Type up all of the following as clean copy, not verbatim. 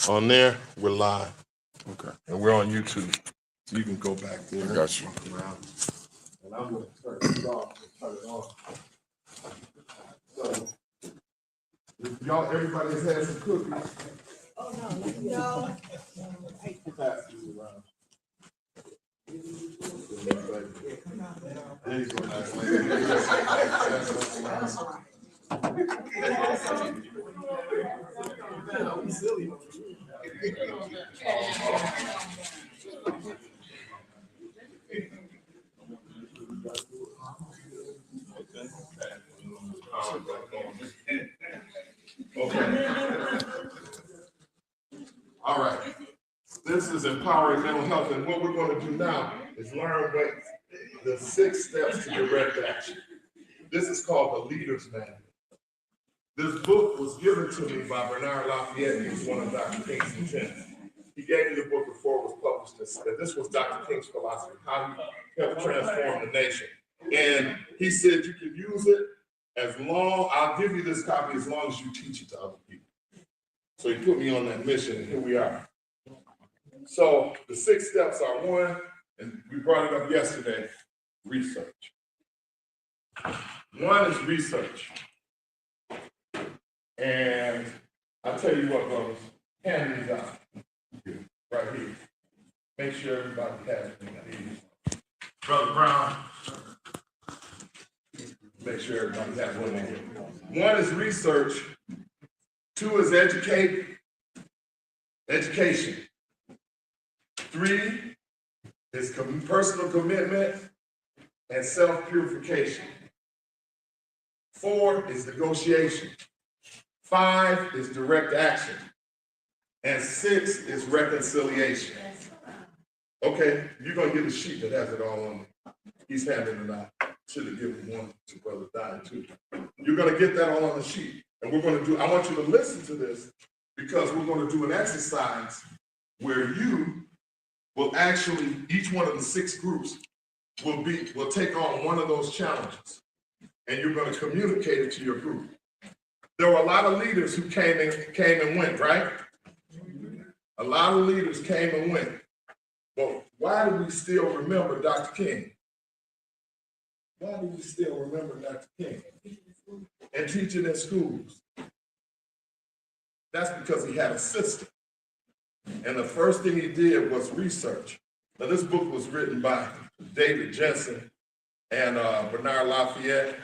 On there, we're live. Okay. And we're on YouTube. So you can go back there. I got you. Walk around. And I'm going to turn it off and turn it on. So, y'all, everybody has had some cookies. Oh, no. Pass these around. There you go, nice lady. Okay. All right. This is empowering mental health, and what we're going to do now is learn what the 6 steps to direct action. This is called the Leader's Manual. This book was given to me by Bernard Lafayette. He was one of Dr. King's lieutenants. He gave me the book before it was published. And this was Dr. King's philosophy, how he helped transform the nation. And he said you can use it as long, I'll give you this copy as long as you teach it to other people. So he put me on that mission, and here we are. So the 6 steps are 1, and we brought it up yesterday, research. 1 is research. And I'll tell you what, brothers, hand these out right here. Make sure everybody has them. Brother Brown, make sure everybody has one in here. 1 is research. 2 is education. 3 is personal commitment and self-purification. 4 is negotiation. 5 is direct action. And 6 is reconciliation. Okay, you're going to get a sheet that has it all on it. He's handing it out. Should have given one to Brother Diane too. You're going to get that all on the sheet. And we're going to do, I want you to listen to this because we're going to do an exercise where you will actually, each one of the 6 groups will take on one of those challenges. And you're going to communicate it to your group. There were a lot of leaders who came and went, right? A lot of leaders came and went. But why do we still remember Dr. King? Why do we still remember Dr. King? And teaching in schools. That's because he had a system. And the first thing he did was research. Now, this book was written by David Jensen and Bernard Lafayette.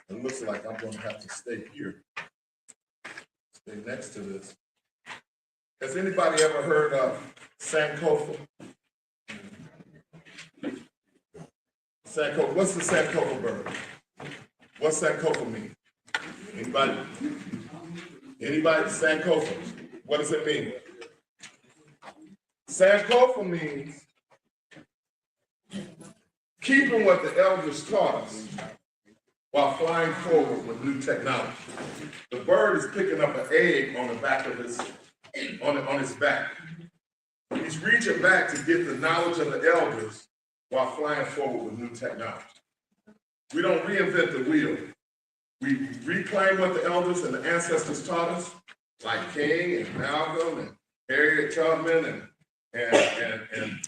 It looks like I'm going to have to stay here. Stay next to this. Has anybody ever heard of Sankofa? Sankofa. What's the Sankofa bird? What's Sankofa mean? Anybody? Anybody? Sankofa. What does it mean? Sankofa means keeping what the elders taught us while flying forward with new technology. The bird is picking up an egg on the back of his, on his back. He's reaching back to get the knowledge of the elders while flying forward with new technology. We don't reinvent the wheel. We reclaim what the elders and the ancestors taught us, like King and Malcolm and Harriet Tubman and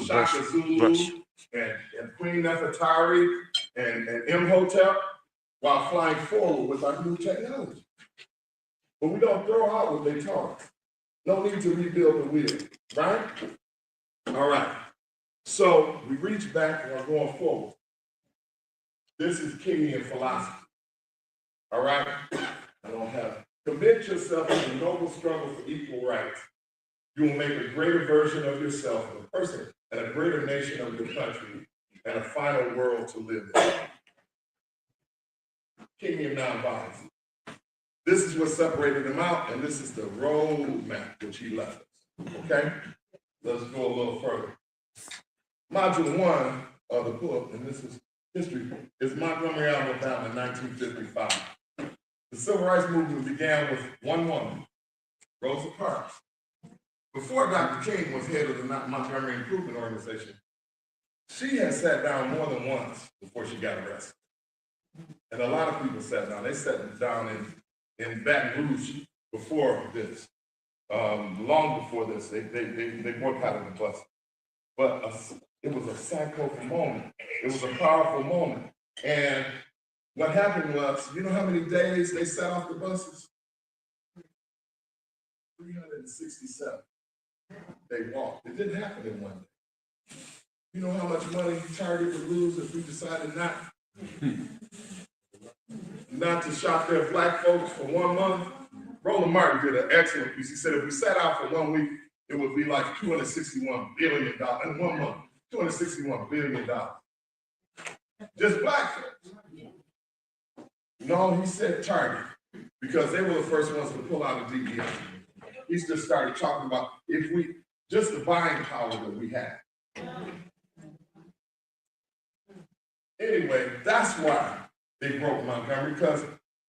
Shaka Zulu and Queen Nefertari and Imhotep, while flying forward with our new technology. But we don't throw out what they taught us. No need to rebuild the wheel, right? All right. So we reach back and we're going forward. This is Kingian philosophy. All right? I don't have it. Commit yourself to the noble struggle for equal rights. You will make a greater version of yourself as a person and a greater nation of your country and a final world to live in. Kingian nonviolence. This is what separated him out, and this is the roadmap which he left us. Okay? Let's go a little further. Module 1 of the book, and this is history, is Montgomery, Alabama in 1955. The Civil Rights Movement began with one woman, Rosa Parks. Before Dr. King was head of the Montgomery Improvement Organization, she had sat down more than once before she got arrested. And a lot of people sat down. They sat down in Baton Rouge before this. long before this, they boycotted the bus. But it was a psychotic moment. It was a powerful moment. And what happened was, you know how many days they sat off the buses? 367. They walked. It didn't happen in one day. You know how much money Target would lose if we decided not to shop their black folks for 1 month? Roland Martin did an excellent piece. He said if we sat out for 1 week, it would be like $261 billion in 1 month. $261 billion. Just black folks. No, he said Target, because they were the first ones to pull out of DEI. He just started talking about just the buying power that we had. Anyway, that's why they broke Montgomery, because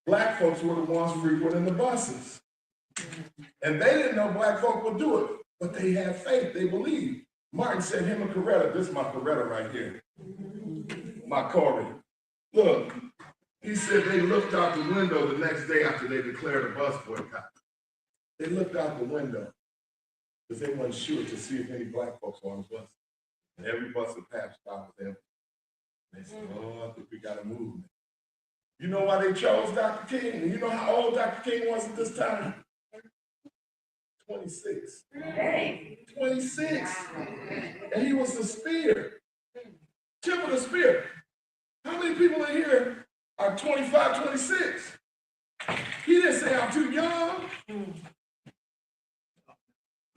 black folks were the ones frequenting the buses. And they didn't know black folk would do it, but they had faith, they believed. Martin said him and Coretta, this is my Coretta right here, my Corey. Look, he said they looked out the window the next day after they declared a bus boycott. They looked out the window because they weren't sure to see if any black folks were on the bus. And every bus that passed stopped them. They said, oh, I think we got a movement. You know why they chose Dr. King? And you know how old Dr. King was at this time? 26. Hey. 26. And he was the spear. Tip of the spear. How many people in here are 25, 26? He didn't say I'm too young.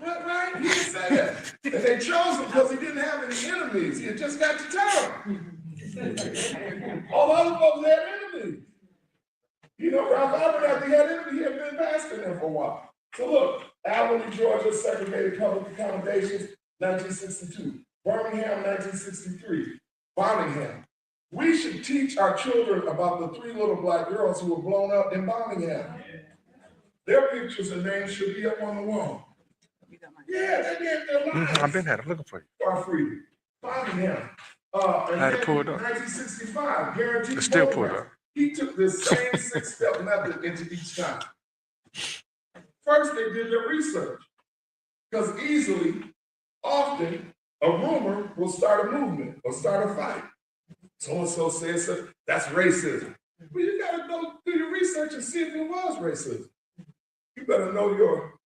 Right? He didn't say that. And they chose him because he didn't have any enemies. He had just got to town. All the other folks had enemies. You know, Ralph Abernathy had enemies. He had been pastoring there for a while. So look, Albany, Georgia, segregated public accommodations, 1962. Birmingham, 1963. Birmingham. We should teach our children about the 3 little black girls who were blown up in Birmingham. Their pictures and names should be up on the wall. Yeah, they gave their lives. I've been had it looking for you. For freedom. Birmingham. And I had to pull it up. 1965, guaranteed. It's still pulled up. He took this same 6-step method into each time. First, they did their research. Because often, a rumor will start a movement or start a fight. So-and-so says so, that's racism. Well, you gotta go do your research and see if it was racism. You better know your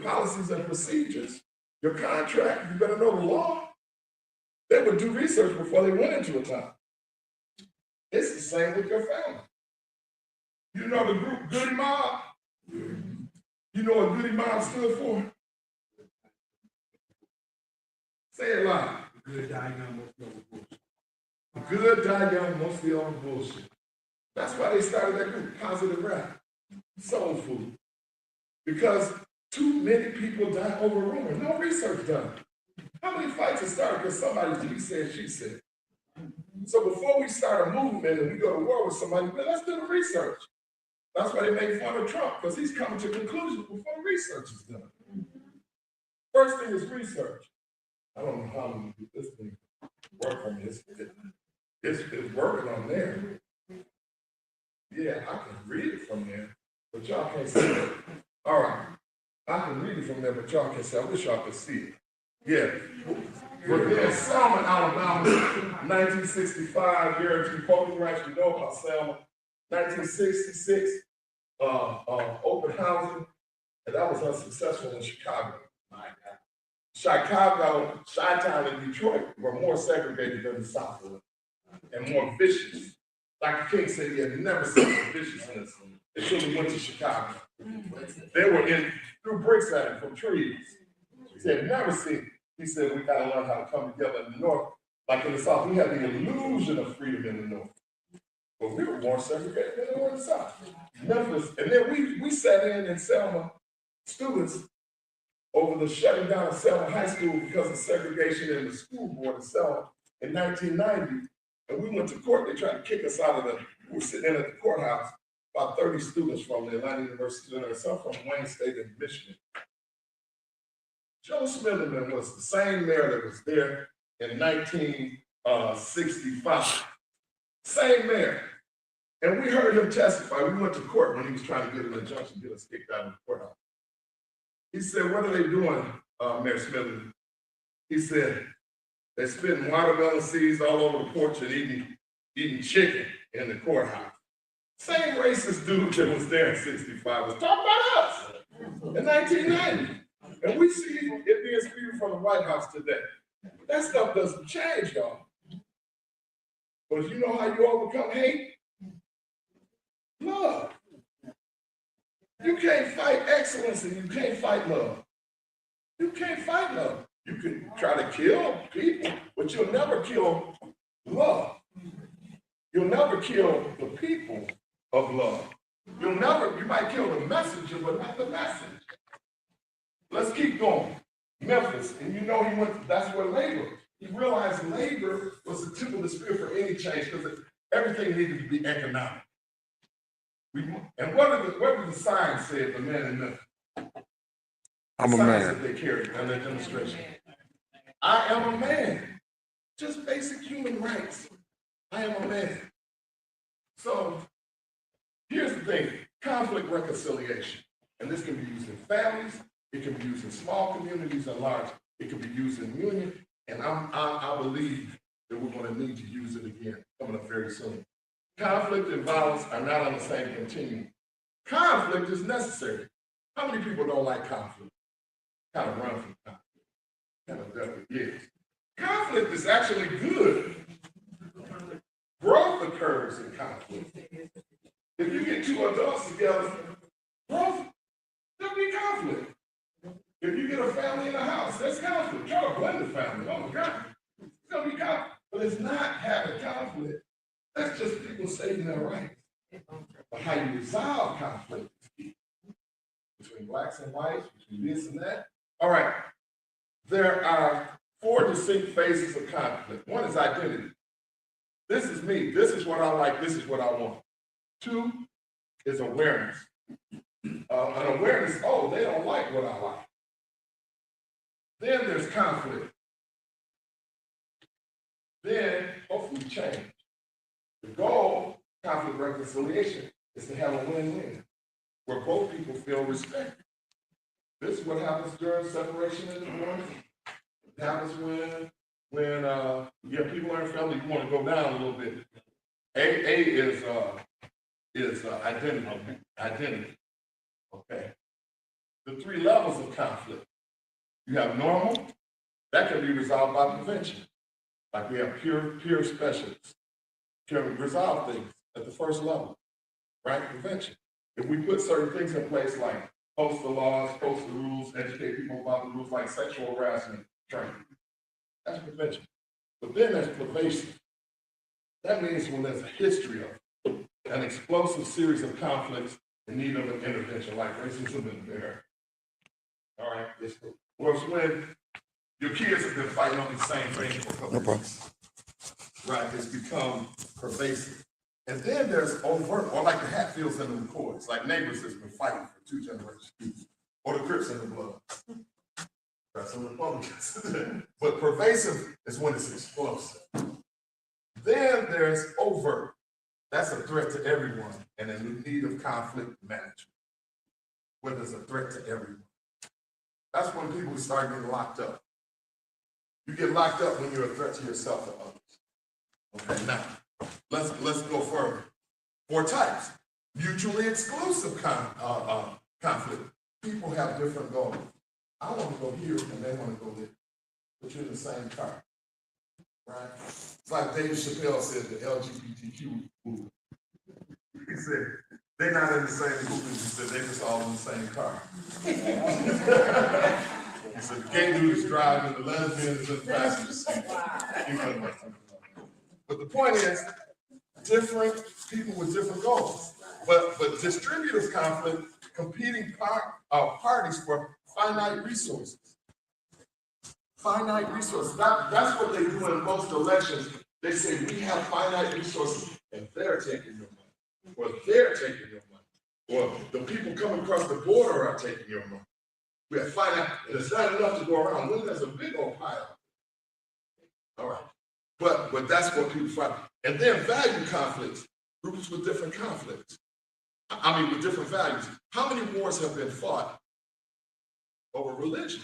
policies and procedures, your contract, you better know the law. They would do research before they went into a town. It's the same with your family. You know the group Goody Mob? You know what Goody Mob stood for? Say it loud. Good die young, most be over bullshit. Good die young, mostly on bullshit. That's why they started that group, Positive Rap, Soul Food. Because too many people die over rumor, no research done. How many fights have started because somebody's he said, she said? So before we start a movement and we go to war with somebody, well, let's do the research. That's why they make fun of Trump, because he's coming to conclusions before research is done. First thing is research. I don't know how I'm going to do this thing work on this. It's working on there. Yeah, I can read it from there, but y'all can't see it. All right. I can read it from there, but y'all can't see it. I wish y'all could see it. Yeah. But then Selma, Alabama, 1965, guaranteed voting rights. You know about Selma. 1966, open housing, and that was unsuccessful in Chicago. Chicago, Chi-Town, and Detroit were more segregated than the South was, and more vicious. Dr. King said he had never seen the viciousness until he went to Chicago. They were threw bricks at him from trees. He said, never seen it. He said, we gotta learn how to come together in the North. Like in the South, we had the illusion of freedom in the North. But we were more segregated than they were in the South. Memphis, and then we sat in Selma, students, over the shutting down of Selma High School because of segregation in the school board of Selma in 1990. And we went to court. They tried to kick us out of we were sitting in at the courthouse, about 30 students from the Atlanta University Center, some from Wayne State in Michigan. Joe Smitherman was the same mayor that was there in 1965. Same mayor. And we heard him testify. We went to court when he was trying to get an injunction, get us kicked out of the courthouse. He said, what are they doing, Mayor Smith? He said, they're spitting watermelon seeds all over the porch and eating chicken in the courthouse. Same racist dude that was there in 65 was talking about us in 1990. And we see it being spewed from the White House today. That stuff doesn't change, y'all. But you know how you overcome hate? Love. You can't fight excellence and you can't fight love. You can't fight love. You can try to kill people, but you'll never kill love. You'll never kill the people of love. You might kill the messenger, but not the message. Let's keep going. Memphis, and you know that's where labor. He realized labor was the tip of the spear for any change because everything needed to be economic. And what did the sign say, the man in Memphis? I'm a signs man. that they carried on their demonstration. I am a man. Just basic human rights. I am a man. So here's the thing, conflict reconciliation. And this can be used in families, it can be used in small communities and large, it can be used in union, and I believe that we're going to need to use it again coming up very soon. Conflict and violence are not on the same continuum. Conflict is necessary. How many people don't like conflict? Kind of run from conflict. Kind of definitely, yes. Conflict is actually good. Growth occurs in conflict. If you get two adults together, growth, there'll be conflict. If you get a family in a house, there's conflict. Try to blend the family. Oh my God. It's gonna be conflict. But it's not having conflict. That's just people stating their rights. But how you resolve conflict is key. Between blacks and whites, between this and that. All right. There are 4 distinct phases of conflict. One is identity. This is me. This is what I like. This is what I want. 2 is awareness. An awareness, oh, they don't like what I like. Then there's conflict. Then, hopefully, change. The goal, conflict reconciliation, is to have a win-win, where both people feel respected. This is what happens during separation and divorce. It happens when people are in family, you want to go down a little bit. A is identity. Okay. The 3 levels of conflict. You have normal, that can be resolved by prevention. Like we have peer specialists can resolve things at the first level, right? Prevention. If we put certain things in place like post the laws, post the rules, educate people about the rules like sexual harassment training, that's prevention. But then there's pervasive. That means when there's a history of an explosive series of conflicts in need of an intervention, like racism and bear. All right, or it's when your kids have been fighting on the same thing for a couple of years. Right, it's become pervasive. And then there's overt, or like the Hatfields and the McCoys, like neighbors that's been fighting for 2 generations, or the Crips and the Bloods. That's some Republicans. But pervasive is when it's explosive. Then there's overt. That's a threat to everyone and in need of conflict management, where there's a threat to everyone. That's when people start getting locked up. You get locked up when you're a threat to yourself or others. Okay, now, let's go further. 4 types. Mutually exclusive conflict. People have different goals. I want to go here and they want to go there. But you're in the same car. Right? It's like Dave Chappelle said, the LGBTQ movement. He said, they're not in the same movement. He said, they're just all in the same car. He said, the gay dude is driving, the lesbian is in the passenger seat. But the point is, different people with different goals. But distributive conflict, competing parties for finite resources. Finite resources. That's what they do in most elections. They say, we have finite resources, and they're taking your money. Or they're taking your money. Or the people coming across the border are taking your money. We have finite, and it's not enough to go around. When there's a big old pile. All right. But that's what people fight. And then value conflicts, groups with different conflicts. With different values. How many wars have been fought over religion.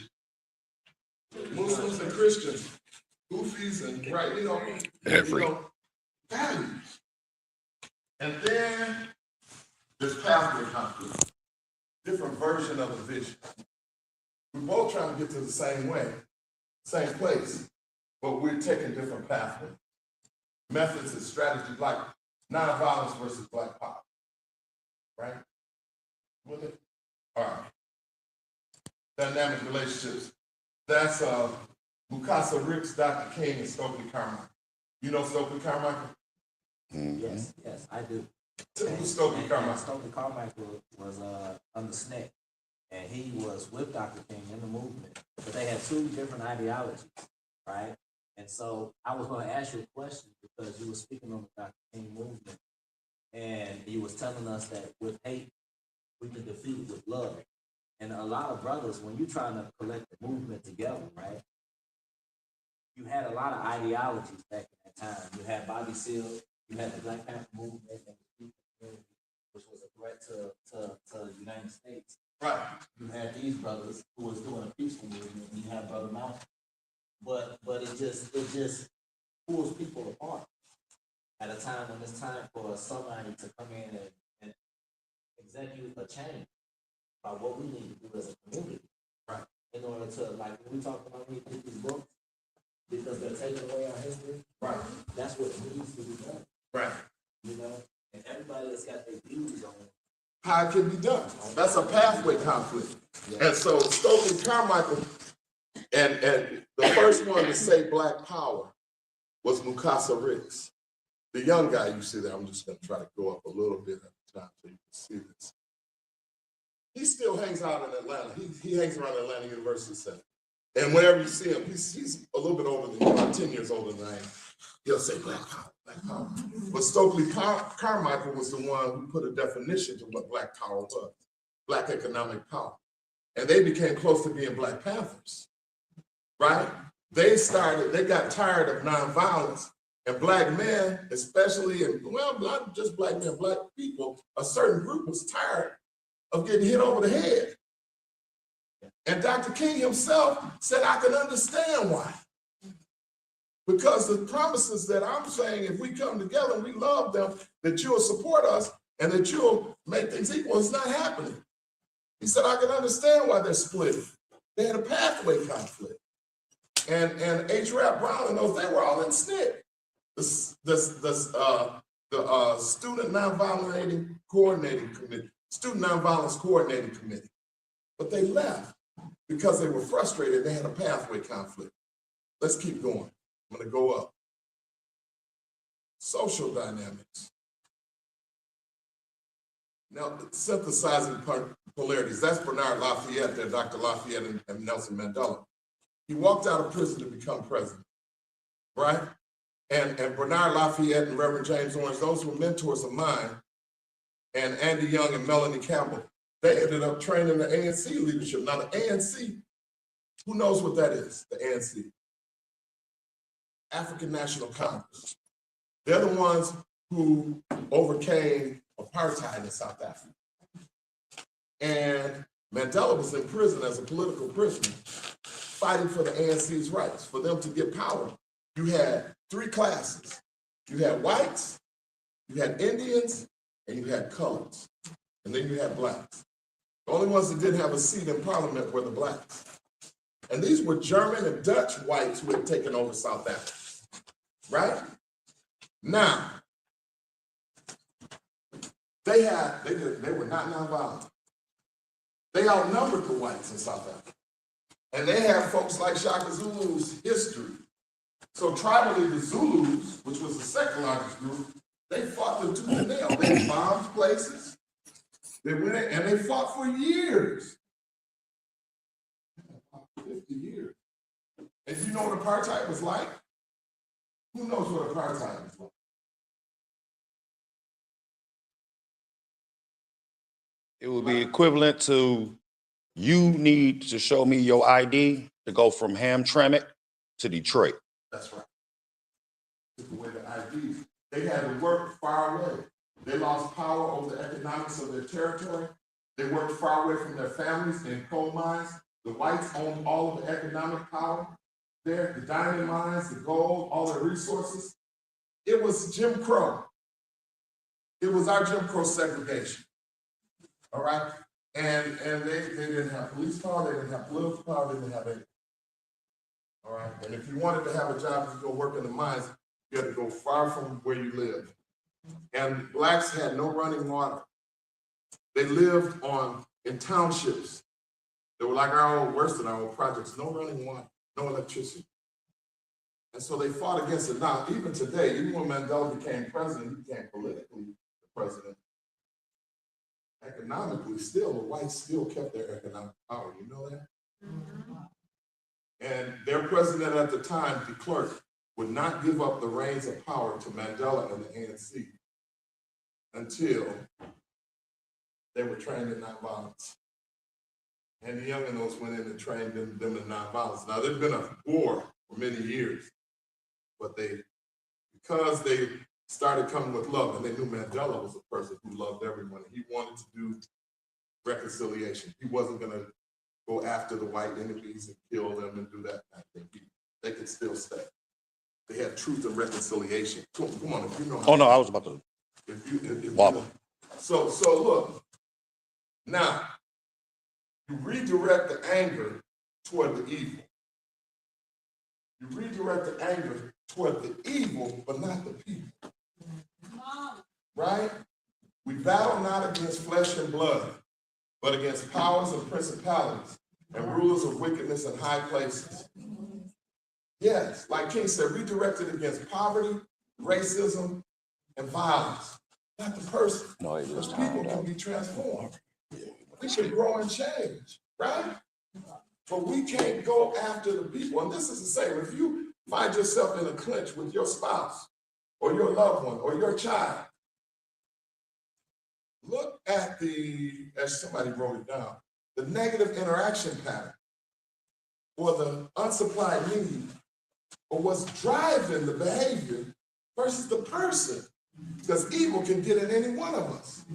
Muslims and Christians, Goofis and right, values. And then this pathway conflict, different version of the vision. We're both trying to get to the same way, same place, but we're taking different pathways. Methods and strategies like nonviolence versus black power, right? With it? All right. Dynamic relationships. That's Mukasa Ricks, Dr. King, and Stokely Carmichael. You know Stokely Carmichael? Yes, I do. Who's Stokely Carmichael? Stokely Carmichael was under SNCC, and he was with Dr. King in the movement, but they had two different ideologies, right? And so I was going to ask you a question because you were speaking on the Dr. King movement, and you was telling us that with hate, we can defeat it with love. And a lot of brothers, when you're trying to collect the movement together, right, you had a lot of ideologies back in that time. You had Bobby Seale, you had the Black Panther movement, which was a threat to the United States. Right. You had these brothers who was doing a peaceful movement, and you had Brother Malcolm. But it just pulls people apart at a time when it's time for somebody to come in and execute a change about what we need to do as a community. Right. In order to, like, when we talk about these books, because they're taking away our history. Right. That's what needs to be done. Right. You know? And everybody that's got their views on it. How it can be done. That's a pathway conflict. Yeah. And so Stokely Carmichael, and the first one to say black power was Mukasa Ricks. The young guy you see there, I'm just going to try to go up a little bit at a time so you can see this. He still hangs out in Atlanta. He hangs around Atlanta University Center. And whenever you see him, he's a little bit older than you, about 10 years older than I am. He'll say black power, black power. But Stokely Carmichael was the one who put a definition to what black power was, black economic power. And they became close to being Black Panthers, right? They got tired of nonviolence, and black men, especially, and well, not just black men, black people, a certain group was tired of getting hit over the head. And Dr. King himself said, I can understand why. Because the promises that I'm saying, if we come together and we love them, that you'll support us and that you'll make things equal, it's not happening. He said, I can understand why they're split. They had a pathway conflict. And H. Rap Brown and those, they were all in SNCC. The Student Nonviolence Coordinating Committee, Student Nonviolence Coordinating Committee. But they left because they were frustrated. They had a pathway conflict. Let's keep going. I'm going to go up. Social dynamics. Now, synthesizing polarities. That's Bernard Lafayette there, Dr. Lafayette and Nelson Mandela. He walked out of prison to become president, right? And Bernard Lafayette and Reverend James Orange, those were mentors of mine, and Andy Young and Melanie Campbell. They ended up training the ANC leadership. Now, the ANC, who knows what that is, the ANC? African National Congress. They're the ones who overcame apartheid in South Africa. And Mandela was in prison as a political prisoner, fighting for the ANC's rights, for them to get power. You had three classes. You had whites, you had Indians, and you had coloreds. And then you had blacks. The only ones that didn't have a seat in parliament were the blacks. And these were German and Dutch whites who had taken over South Africa, right? Now, they were not nonviolent. They outnumbered the whites in South Africa. And they had folks like Shaka Zulu's history. So tribally, the Zulus, which was the second largest group, they fought them tooth and nail. They bombed places. They went in and they fought for years. 50 years. And you know what apartheid was like? Who knows what apartheid was like? It would be equivalent to you need to show me your ID to go from Hamtramck to Detroit. That's right. It's the way the IDs. They had to work far away. They lost power over the economics of their territory. They worked far away from their families in coal mines. The whites owned all of the economic power there, the diamond mines, the gold, all the resources. It was Jim Crow. It was our Jim Crow segregation. All right? And they didn't have police power, they didn't have political power, they didn't have anything. All right? And if you wanted to have a job to go work in the mines, you had to go far from where you lived. And blacks had no running water. They lived in townships. They were like our old, worse than our old projects, no running water, no electricity. And so they fought against it. Now, even today, even when Mandela became president, he became politically the president. Economically, still, the whites still kept their economic power. You know that? And their president at the time, de Klerk, would not give up the reins of power to Mandela and the ANC until they were trained in nonviolence. And the younginos went in and trained them in nonviolence. Now, there's been a war for many years, but because they started coming with love, and they knew Mandela was a person who loved everyone, and he wanted to do reconciliation. He wasn't gonna go after the white enemies and kill them and do that kind of thing. They could still stay. They had truth and reconciliation. Come on, if you know how. Oh, no, I was about to. If you Wobble. So look, now, you redirect the anger toward the evil. You redirect the anger toward the evil, but not the people. Right? We battle not against flesh and blood, but against powers and principalities and rulers of wickedness in high places. Yes, like King said, redirected against poverty, racism, and violence. Not the person. No, it Because is people timed can out. be transformed. We should grow and change, right? But we can't go after the people. And this is the same. If you find yourself in a clinch with your spouse or your loved one or your child, look at as somebody wrote it down, the negative interaction pattern or the unsupplied need or what's driving the behavior versus the person. Because evil can get in any one of us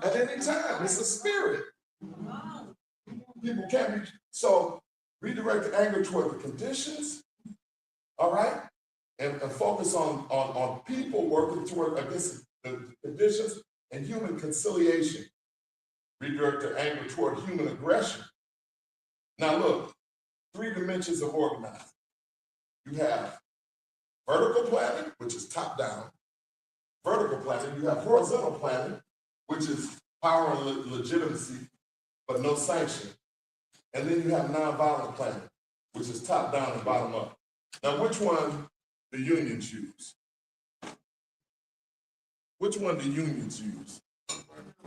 at any time. It's a spirit. People can't be. So redirect the anger toward the conditions, all right? And focus on people working toward against the conditions and human conciliation. Redirect the anger toward human aggression. Now look, 3 dimensions of organizing. You have vertical planning, which is top down. Vertical planning, you have horizontal planning, which is power and legitimacy, but no sanction. And then you have nonviolent planning, which is top down and bottom up. Now, which one do unions use? Which one do unions use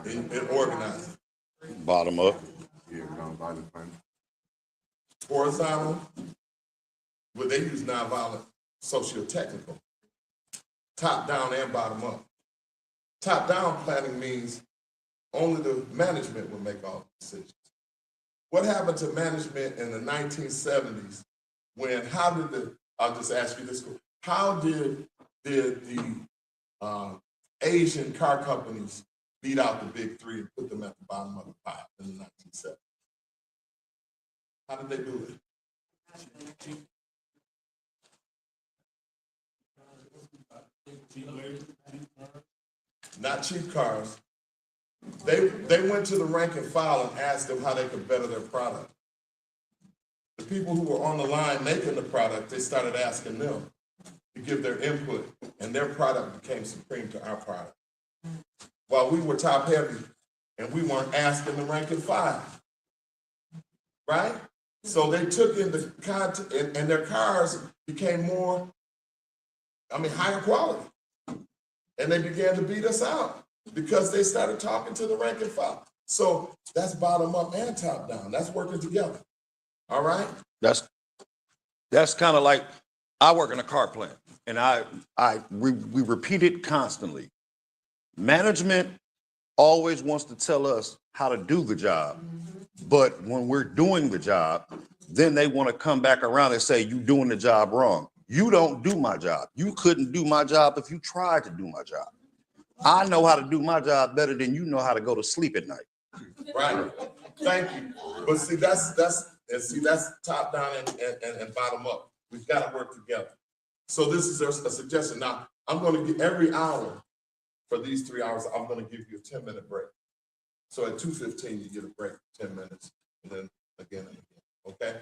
in organizing? Bottom up. Yeah, nonviolent planning. Horizontal, well, they use nonviolent socio-technical. Top down and bottom up. Top down planning means only the management will make all the decisions. What happened to management in the 1970s I'll just ask you this, how did the Asian car companies beat out the big 3 and put them at the bottom of the pile in the 1970s? How did they do it? Not cheap cars. They went to the rank and file and asked them how they could better their product. The people who were on the line making the product, they started asking them to give their input, and their product became supreme to our product. While we were top heavy, and we weren't asking the rank and file, right? So they took in the content, and their cars became higher quality. And they began to beat us out because they started talking to the rank and file. So that's bottom up and top down. That's working together. All right? That's kind of like, I work in a car plant, and we repeat it constantly. Management always wants to tell us how to do the job, but when we're doing the job, then they want to come back around and say, you doing the job wrong. You don't do my job. You couldn't do my job if you tried to do my job. I know how to do my job better than you know how to go to sleep at night. Right. Thank you. But see, that's And see, that's top down and bottom up. We've got to work together. So this is a suggestion. Now, I'm going to give every hour for these 3 hours, I'm going to give you a 10-minute break. So at 2:15, you get a break, 10 minutes, and then again and again. Okay?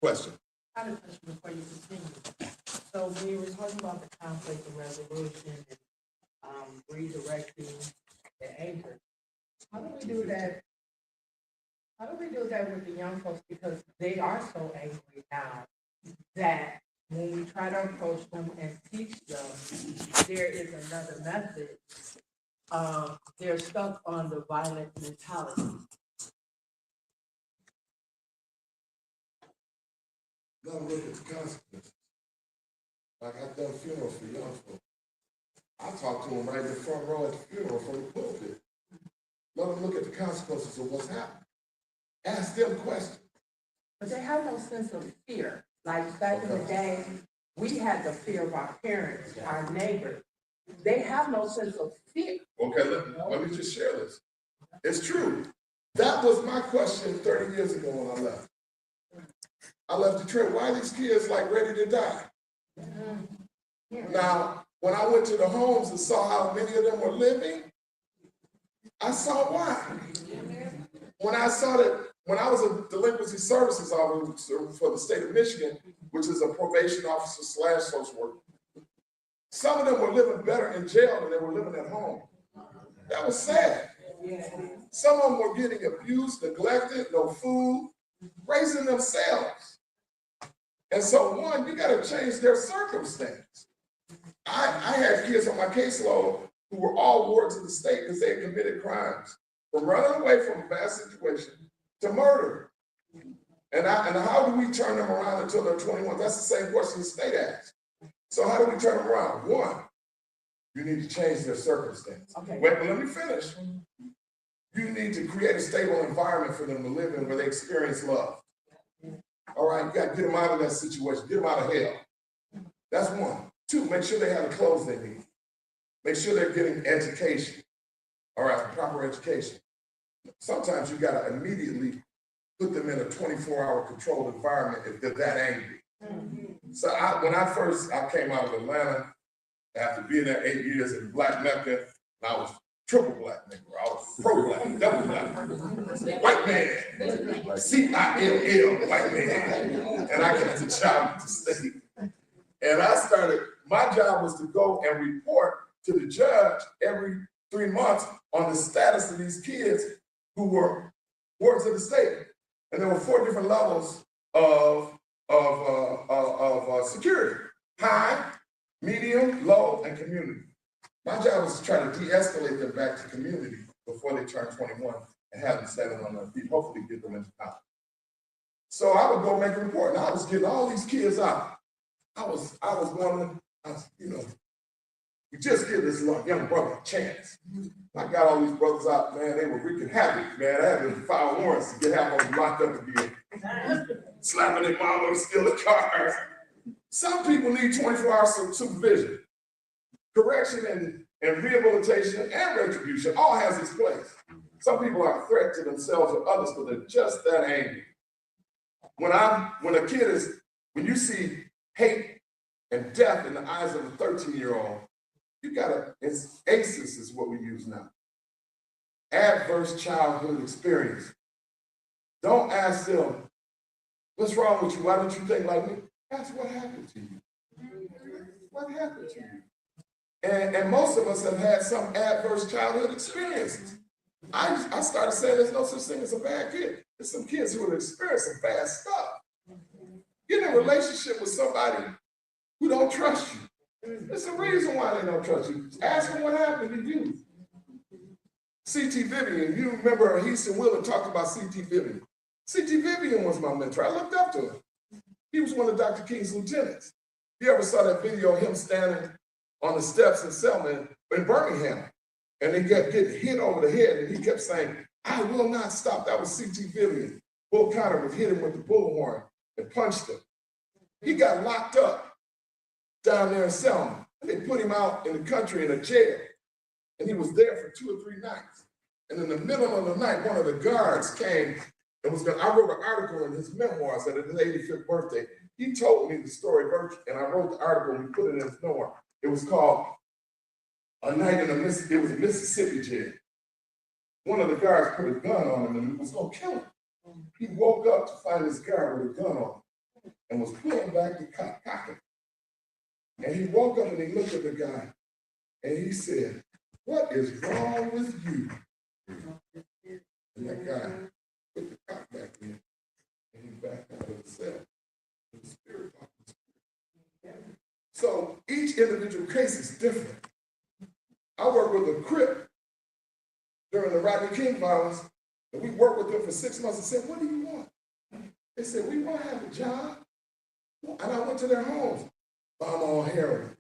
Question? I have a question before you continue. So when you were talking about the conflict of resolution and redirecting the anger, how do we do that? How do we do that with the young folks? Because they are so angry now that when we try to approach them and teach them, there is another method. They're stuck on the violent mentality. Now look at the consequences. Like I've done funerals for young folks. I talk to them right in the front row at the funeral from the pulpit. Let them look at the consequences of what's happened. Ask them questions. But they have no sense of fear. Like back in the day, we had the fear of our parents, our neighbors. They have no sense of fear. Okay, let me just share this. It's true. That was my question 30 years ago when I left. I left Detroit. Why are these kids like ready to die? Now, when I went to the homes and saw how many of them were living, I saw why. When I saw that, when I was a delinquency services officer for the state of Michigan, which is a probation officer / social worker, some of them were living better in jail than they were living at home. That was sad. Some of them were getting abused, neglected, no food, raising themselves. And so one, you gotta change their circumstance. I had kids on my caseload who were all wards of the state because they had committed crimes, from running away from a bad situation to murder. And how do we turn them around until they're 21? That's the same question the state asks. So how do we turn them around? One, you need to change their circumstance. Okay. Wait, but let me finish. You need to create a stable environment for them to live in where they experience love. All right, you got to get them out of that situation, get them out of hell. That's one. Two, make sure they have the clothes they need. Make sure they're getting education. All right, proper education. Sometimes you got to immediately put them in a 24-hour controlled environment if they're that angry. So when I came out of Atlanta, after being there 8 years in Black Mecca, I was triple black nigga. I was pro-black, double black, white man, C-I-L-L, white man. And I got the job to stay. And my job was to go and report to the judge every 3 months on the status of these kids who were wards of the state. And there were 4 different levels of security: high, medium, low, and community. My job was to try to de-escalate them back to community before they turn 21 and have them standing on their feet, hopefully get them into college. So I would go make a report, and I was getting all these kids out. I was wondering, we just give this young brother a chance. I got all these brothers out, man, they were wreaking havoc, man. I had to file warrants to get half of them locked up again. Slapping their mama, stealing cars. Some people need 24 hours of supervision. Correction and rehabilitation and retribution all has its place. Some people are a threat to themselves or others, but they're just that angry. When you see hate and death in the eyes of a 13-year-old, it's ACEs is what we use now. Adverse childhood experience. Don't ask them, what's wrong with you? Why don't you think like me? Ask what happened to you. What happened to you? And most of us have had some adverse childhood experiences. I started saying there's no such thing as a bad kid. There's some kids who have experienced some bad stuff. Get in a relationship with somebody who don't trust you. There's a reason why they don't trust you. Ask them what happened to you. C.T. Vivian, you remember Heaston Wheeler talked about C.T. Vivian. C.T. Vivian was my mentor. I looked up to him. He was one of Dr. King's lieutenants. You ever saw that video of him standing on the steps in Selma in Birmingham? And they kept getting hit over the head, and he kept saying, I will not stop. That was C.T. Vivian. Bull Connor would hit him with the bullhorn and punched him. He got locked up down there in Selma. And they put him out in the country in a jail. And he was there for 2 or 3 nights. And in the middle of the night, one of the guards came I wrote an article in his memoirs at his 85th birthday. He told me the story, and I wrote the article and we put it in his memoir. It was called A Night in the Mississippi. It was a Mississippi jail. One of the guards put a gun on him and he was gonna kill him. He woke up to find this guard with a gun on him and was pulling back the cock. And he woke up and he looked at the guy and he said, "What is wrong with you?" And that guy put the cock back in and he backed out of the cell. And the spirit box was spirit. So each individual case is different. I worked with a Crip during the Rodney King violence, and we worked with them for 6 months and said, "What do you want?" They said, "We want to have a job." And I went to their homes. I'm on heroin.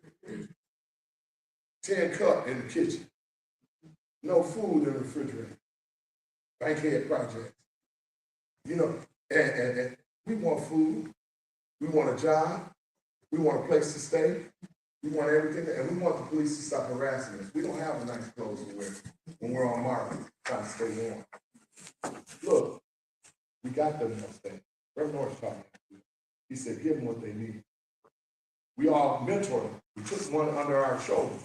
10 cup in the kitchen. No food in the refrigerator. Bankhead projects. You know, and we want food. We want a job. We want a place to stay. We want everything, and we want the police to stop harassing us. We don't have nice clothes to wear when we're on market trying to stay warm. Look, we got them those things. Reverend Norris talking. He said, give them what they need. We all mentor them. We took one under our shoulder.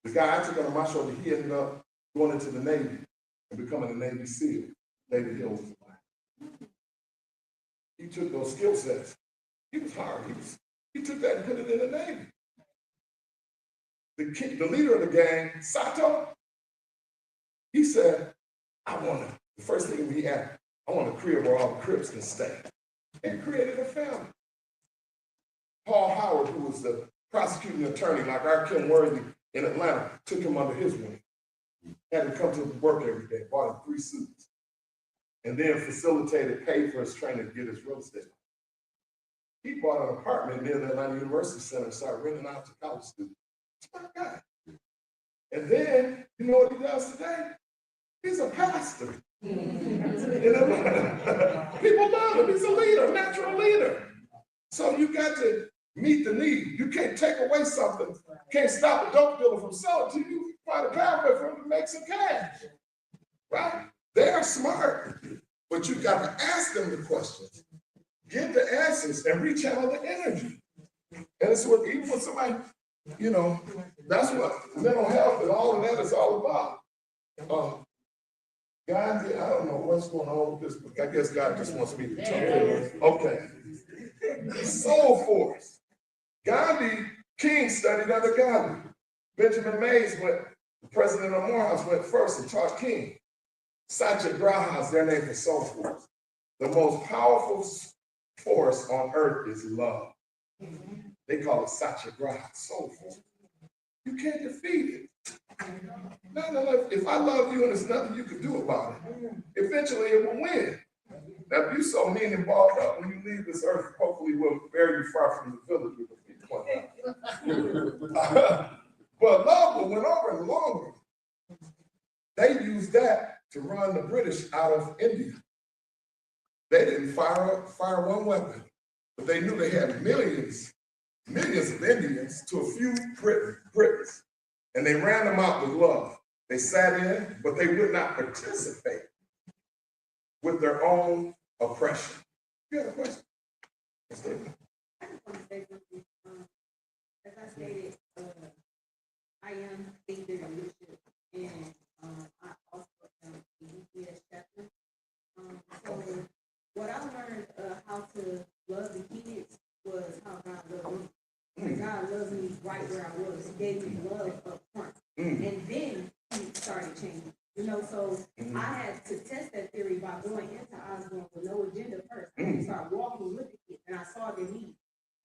The guy I took under my shoulder, he ended up going into the Navy and becoming a Navy SEAL. David Hill was black. He took those skill sets. He was hard. He took that and put it in the Navy. The leader of the gang, Sato, he said, the first thing we had, I want a crib where all the Crips can stay. And created a family. Paul Howard, who was the prosecuting attorney, like our Kim Worthy in Atlanta, took him under his wing. Had him come to work every day, bought him 3 suits, and then facilitated, paid for his training to get his real estate. He bought an apartment near the Atlanta University Center and started renting out to college students. Smart guy. And then, you know what he does today? He's a pastor. In Atlanta. People love him. He's a leader, natural leader. So you got to meet the need. You can't take away something. Can't stop a dope dealer from selling to you. Find a pathway for him to make some cash. Right? They are smart. But you got to ask them the questions. Get the answers and rechannel the energy. And it's what, even when somebody, you know, that's what mental health and all of that is all about. God, I don't know what's going on with this, but I guess God just wants me to talk. Okay. Soul Force. Gandhi, King studied under Gandhi. Benjamin Mays went, the president of Morehouse went first and taught King. Satyagraha is their name for Soul Force. The most powerful force on earth is love. They call it Satyagraha, soul force. You can't defeat it. No, if I love you and there's nothing you can do about it, eventually it will win. Now, if you're so mean and balled up when you leave this earth, hopefully we'll bury you far from the village with the feet pointed out. But love will win over in the long run. They used that to run the British out of India. They didn't fire one weapon, but they knew they had millions of Indians to a few Britons, and they ran them out with love. They sat in, but they would not participate with their own oppression. You have a question? I just want to say something. As I stated, I am thinking of leadership, and I also am a UPS chaplain. So what I learned how to love the kids was how God loved me. And God loved me right where I was. He gave me love up front. And then he started changing. You know, so I had to test that theory by going into Osborne with no agenda first. I had to start walking with the kids, and I saw their needs.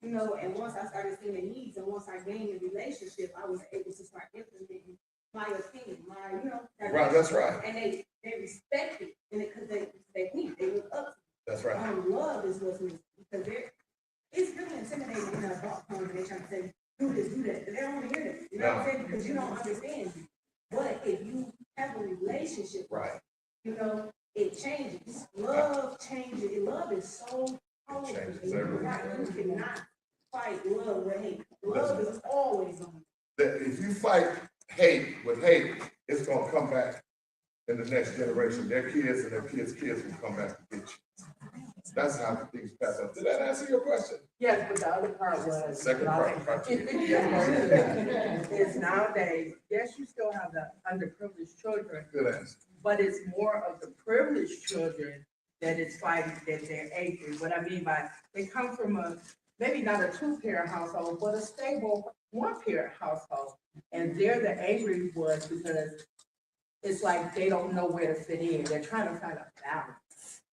You know, and once I started seeing their needs, and once I gained a relationship, I was able to start implementing my opinion, my, you know. Right, that's right. And they respect it, and because they respect me, they look up to me. That's right. Love is what's missing, because it's really intimidating in a adult home, and they're trying to say, do this, do that, but they don't want to hear that. You know what I'm saying? Because you don't understand. But if you have a relationship, right, you know, it changes. Love changes. Love is so powerful. You cannot fight love with hate. Love is always on. That if you fight hate with hate, it's gonna come back in the next generation. Their kids and their kids' kids will come back to get you. That's how things pass up. Did that answer your question? Yes, but the other part was. Second part. Is nowadays, yes, you still have the underprivileged children, Good answer. but it's more of the privileged children that is fighting that they're angry. What I mean by, they come from a, maybe not a two-parent household, but a stable one-parent household. And they're the angry ones because it's like they don't know where to fit in. They're trying to find a balance.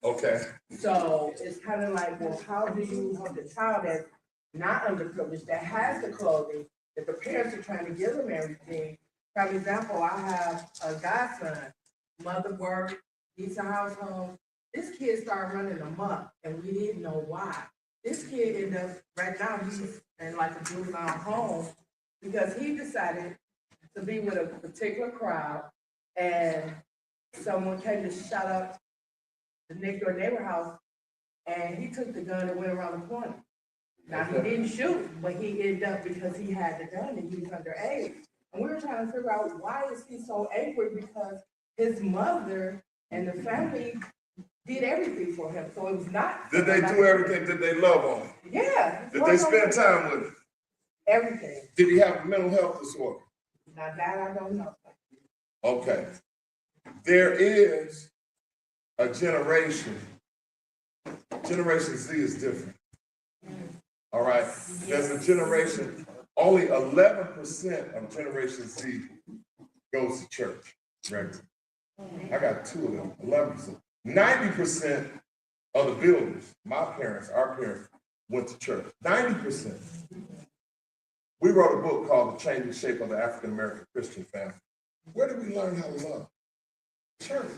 Okay. So it's kind of like, well, how do you help the child that's not underprivileged, that has the clothing, that the parents are trying to give them everything? For example, I have a godson, mother work, decent household. This kid started running amok and we didn't know why. This kid ended up, right now, he's in like a juvenile home because he decided to be with a particular crowd and someone came to shut up the next door neighbor house, and he took the gun and went around the corner. Now, he didn't shoot, but he ended up because he had the gun and he was underage. And we were trying to figure out why is he so angry because his mother and the family did everything for him. So it was not. Did they do everything? Did they love on him? Yeah. Did they spend time with him? Everything. Did he have a mental health disorder? Now that I don't know. Okay. There is a generation. Generation Z is different. All right. There's a generation, only 11% of Generation Z goes to church regularly. I got two of them, 11%. 90% of the builders, my parents, our parents, went to church. 90%. We wrote a book called The Changing Shape of the African American Christian Family. Where did we learn how to love? Church.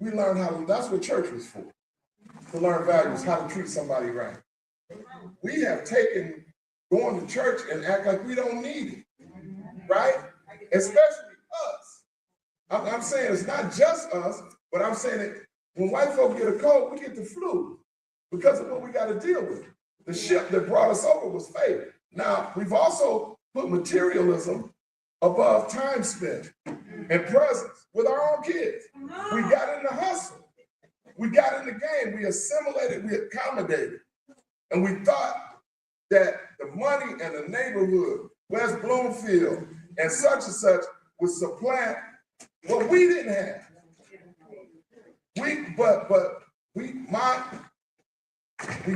We learned how to, that's what church was for. To learn values, how to treat somebody right. We have taken going to church and act like we don't need it, right? Especially us. I'm saying it's not just us, but I'm saying that when white folk get a cold, we get the flu because of what we got to deal with. The ship that brought us over was fake. Now, we've also put materialism above time spent and presence with our own kids. We got in the hustle. We got in the game. We assimilated, we accommodated. And we thought that the money and the neighborhood, West Bloomfield and such, would supplant what we didn't have. We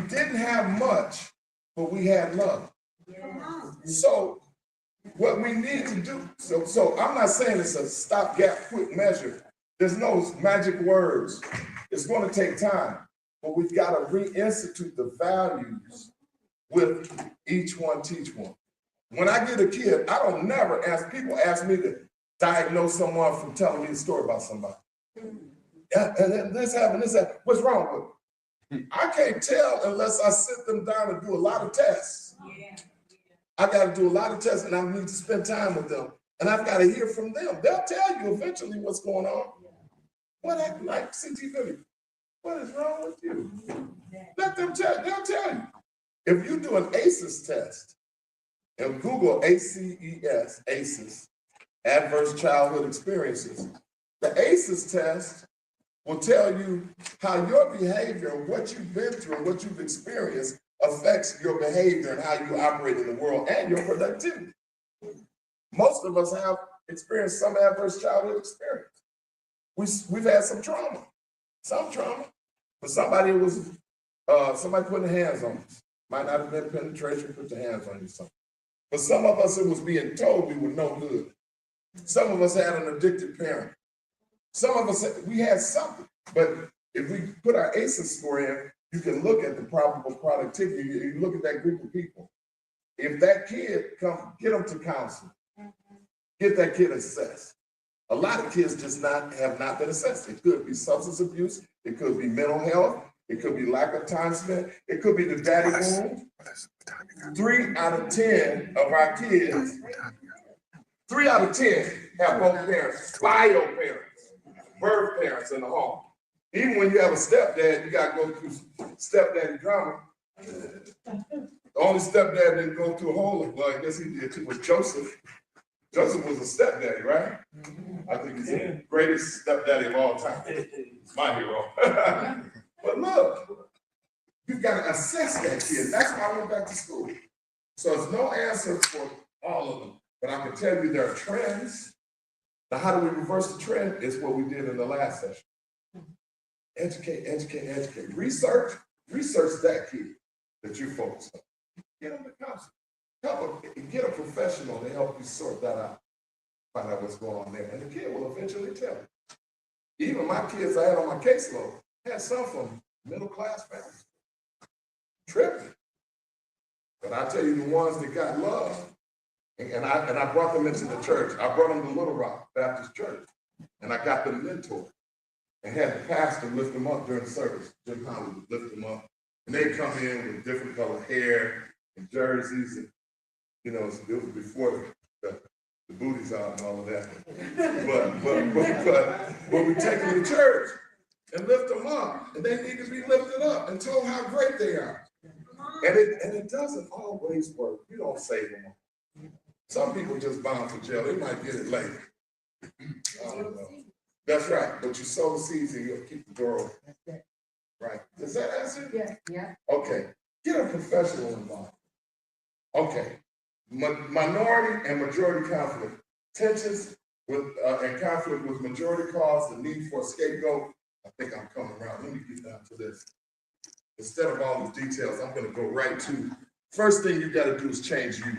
didn't have much, but we had love. So what we need to do, so I'm not saying it's a stopgap quick measure. There's no magic words. It's going to take time, but we've got to reinstitute the values with each one, teach one. When I get a kid, I don't never ask, people ask me to diagnose someone from telling me a story about somebody. Yeah, and then this happened, what's wrong with it? I can't tell unless I sit them down and do a lot of tests. I got to do a lot of tests and I need to spend time with them. And I've got to hear from them. They'll tell you eventually what's going on. What happened, like CT Billy? What is wrong with you? Let them tell, they'll tell you. If you do an ACEs test and Google ACES, ACEs, Adverse Childhood Experiences, the ACEs test will tell you how your behavior, what you've been through, and what you've experienced affects your behavior and how you operate in the world and your productivity. Most of us have experienced some adverse childhood experience. We've had some trauma, but somebody putting hands on us. Might not have been penetration, put their hands on you something. For some of us, it was being told we were no good. Some of us had an addicted parent. Some of us, we had something, but if we put our ACEs score in, you can look at the probable productivity. You look at that group of people. If that kid get them to counseling, get that kid assessed. A lot of kids just have not been assessed. It could be substance abuse. It could be mental health. It could be lack of time spent. It could be the daddy wound. 3 out of 10 of our kids, 3 out of 10 have both parents, bio parents, birth parents in the home. Even when you have a stepdad, you got to go through stepdaddy drama. The only stepdad didn't go through a whole lot. Well, I guess he did too, was Joseph. Joseph was a stepdaddy, right? I think he's the greatest stepdaddy of all time. My hero. But look, you gotta assess that kid. That's why I went back to school. So it's no answer for all of them. But I can tell you there are trends. Now, how do we reverse the trend? It's what we did in the last session. Educate, educate, educate. Research that kid that you focus on. Get them to counseling. Get a professional to help you sort that out. Find out what's going on there. And the kid will eventually tell you. Even my kids I had on my caseload had some from middle-class families. Tripping. But I tell you, the ones that got love, and I brought them into the church. I brought them to Little Rock Baptist Church, and I got them mentored and had the pastor lift them up during the service. Jim Howard would lift them up, and they'd come in with different colored hair and jerseys, and it was before the booties out and all of that. But we take them to church and lift them up, and they need to be lifted up and told how great they are. And it doesn't always work. You don't save them. Some people just bound for jail. They might get it later. That's right. But you sow the seeds and you'll keep the door open. Right. Does that answer? Yeah. Okay. Get a professional involved. Okay. Minority and majority conflict. Tensions with and conflict with majority cause the need for a scapegoat. I think I'm coming around. Let me get down to this. Instead of all the details, I'm going to go right to first thing you got to do is change you.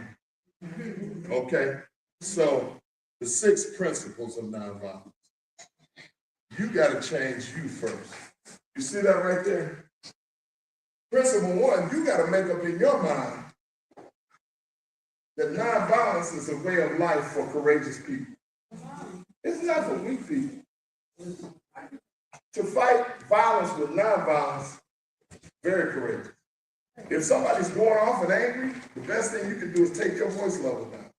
Okay? So the 6 principles of nonviolence. You got to change you first. You see that right there? Principle 1, you got to make up in your mind that nonviolence is a way of life for courageous people. It's not for weak people. To fight violence with nonviolence, very courageous. If somebody's going off and angry, the best thing you can do is take your voice level down.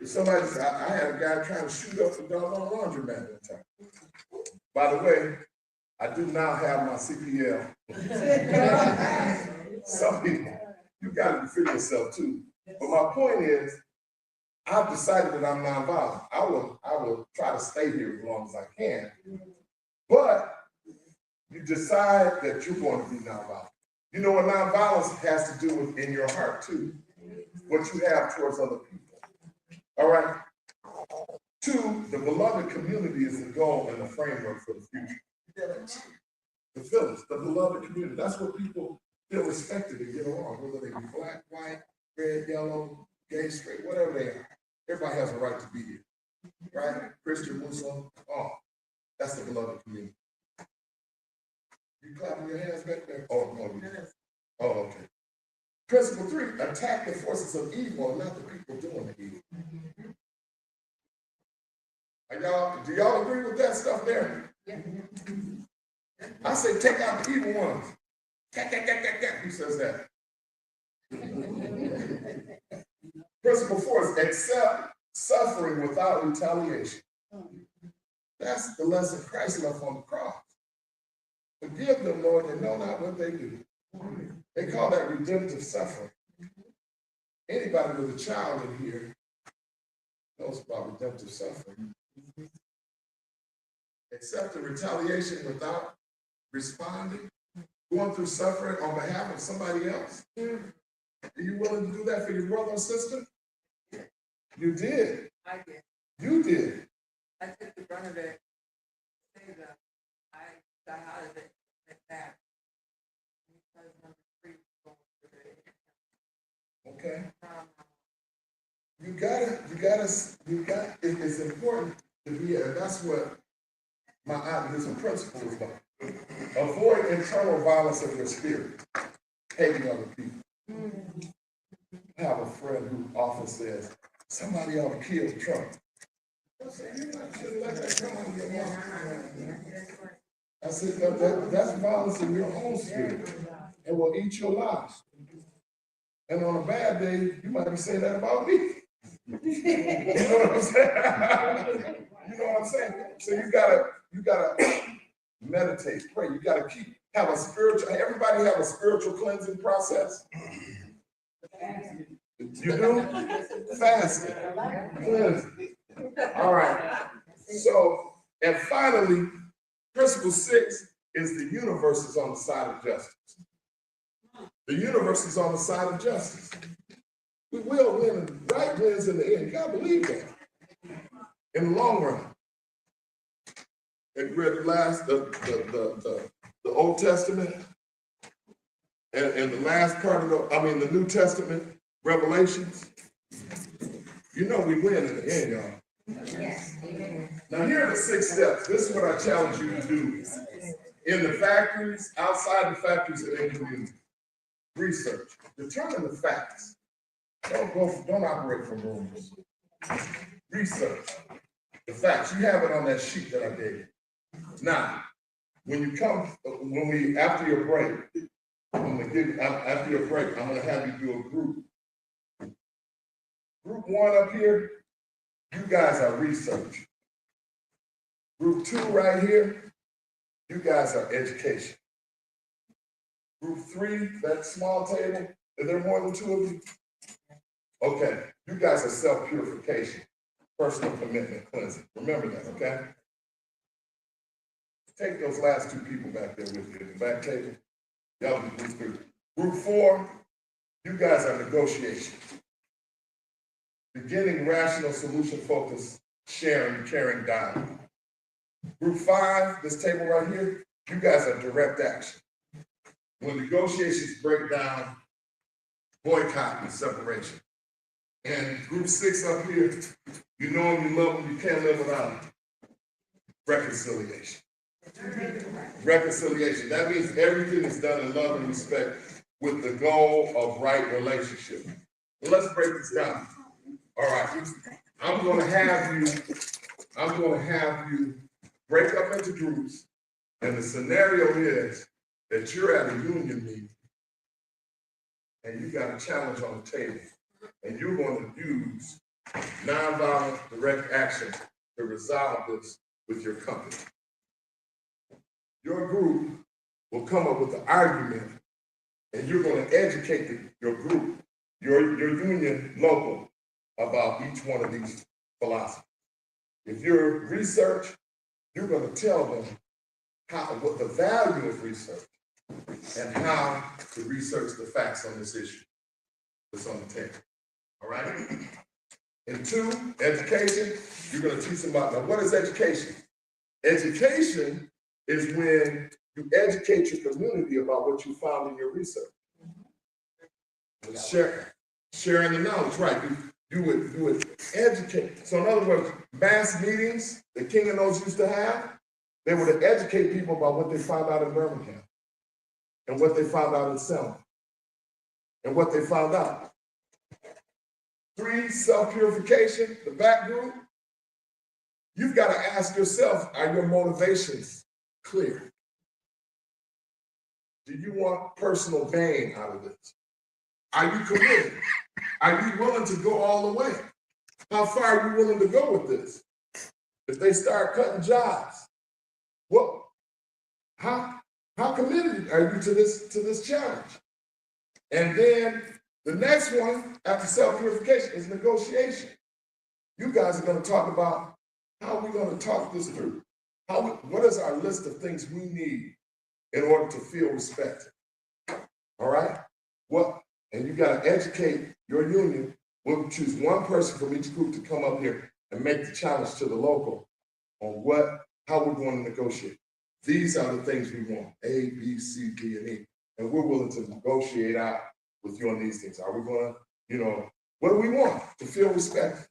If somebody's, I had a guy trying to shoot up the doggone laundromat one time. By the way, I do now have my CPL. Some people, you got to defend yourself too. But my point is, I've decided that I'm nonviolent. I will try to stay here as long as I can. But you decide that you're going to be nonviolent. You know what nonviolence has to do with in your heart too, what you have towards other people. All right. 2, the beloved community is the goal and the framework for the future. The village, the beloved community. That's what people feel respected and get along, whether they be black, white, red, yellow, gay, straight, whatever they are. Everybody has a right to be here. Right? Christian, Muslim, all. That's the beloved community. You clapping your hands back there? Oh, no. Oh, okay. Principle 3, attack the forces of evil and not the people doing the evil. Do y'all agree with that stuff there? Yeah. I say take out the evil ones. Who says that? Principle 4 is accept suffering without retaliation. That's the lesson Christ left on the cross. Forgive them, Lord, they know not what they do. They call that redemptive suffering. Anybody with a child in here knows about redemptive suffering. Accept the retaliation without responding, going through suffering on behalf of somebody else. Are you willing to do that for your brother or sister? You did. I did. You did. I took the brunt of it. I got out of it like that. Okay. It's important to be, and that's what my optimism principle is about. Avoid internal violence of your spirit, hating other people. I have a friend who often says, somebody ought to kill Trump. I said, you're not killing like that, come on, your mouth. I said, that's violence in your own spirit. It will eat your life. And on a bad day, you might be saying that about me. You know what I'm saying? You know what I'm saying? So you gotta meditate, pray. You gotta have a spiritual, everybody have a spiritual cleansing process. You do? Fasting. Cleansing. All right. So, and finally, principle 6, is the universe is on the side of justice. The universe is on the side of justice. We will win, and right wins in the end. You gotta believe that. In the long run. And read the Old Testament and the last part of the New Testament, Revelations. You know we win in the end, y'all. Yes, amen. Now here are the 6 steps. This is what I challenge you to do. In the factories, outside the factories, and in the community. Research. Determine the facts. Don't operate from rumors. Research. The facts. You have it on that sheet that I gave you. Now, after your break, after your break, I'm gonna have you do a group. Group 1 up here, you guys are research. Group 2 right here, you guys are education. Group 3, that small table, are there more than 2 of you? Okay, you guys are self-purification, personal commitment, cleansing. Remember that, okay? Take those last 2 people back there with you at the back table. Y'all be group 3. Group 4, you guys are negotiation. Beginning rational solution focused, sharing, caring, dialogue. Group 5, this table right here, you guys are direct action. When negotiations break down, boycott and separation. And group 6 up here, you know them, you love them, you can't live without them. Reconciliation. Reconciliation. That means everything is done in love and respect with the goal of right relationship. Well, let's break this down. All right. I'm gonna have you break up into groups, and the scenario is that you're at a union meeting and you got a challenge on the table, and you're going to use nonviolent direct action to resolve this with your company. Your group will come up with an argument, and you're going to educate your group, your union local, about each one of these philosophies. If you're research, you're going to tell them what the value of research and how to research the facts on this issue that's on the table. All right? And 2, education, you're going to teach them about, now what is education? Education is when you educate your community about what you found in your research. Sharing the knowledge, right? You would educate. So in other words, mass meetings that King and those used to have, they would educate people about what they found out in Birmingham and what they found out in Selma and what they found out. 3, self-purification, the back group. You've got to ask yourself, are your motivations clear? Do you want personal gain out of this? Are you committed? Are you willing to go all the way? How far are you willing to go with this? If they start cutting jobs, how committed are you to this challenge? And then the next one after self-purification is negotiation. You guys are going to talk about how we're going to talk this through. What is our list of things we need in order to feel respected? All right? And you got to educate your union. We'll choose one person from each group to come up here and make the challenge to the local on how we're going to negotiate. These are the things we want, A, B, C, D, and E. And we're willing to negotiate out with you on these things. Are we going to, what do we want? To feel respected.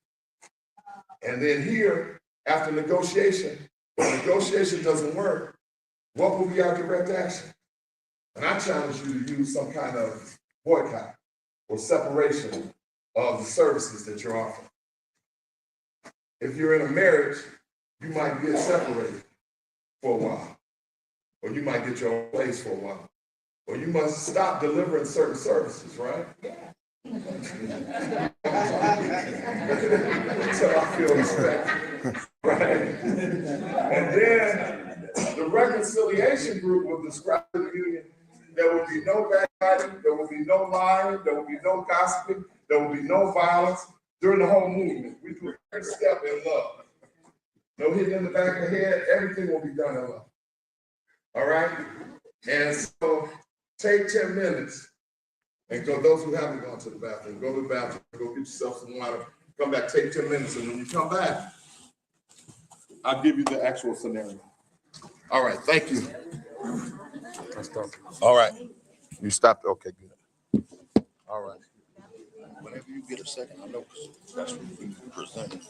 And then here, after negotiation, if negotiation doesn't work, what will be our direct action? And I challenge you to use some kind of boycott or separation of the services that you're offering. If you're in a marriage, you might get separated for a while, or you might get your own place for a while, or you must stop delivering certain services, right? Until I feel respected, right? And then the reconciliation group will describe the union. There will be no backbiting, there will be no lying, there will be no gossiping, there will be no violence during the whole movement. We do every step in love. No hitting in the back of the head, everything will be done in love. All right? And so take 10 minutes and go, those who haven't gone to the bathroom, go to the bathroom, go get yourself some water, come back, take 10 minutes, and when you come back, I'll give you the actual scenario. All right, thank you. All right. You stopped, okay, good. All right. Whenever you get a second, I know that's what we presented.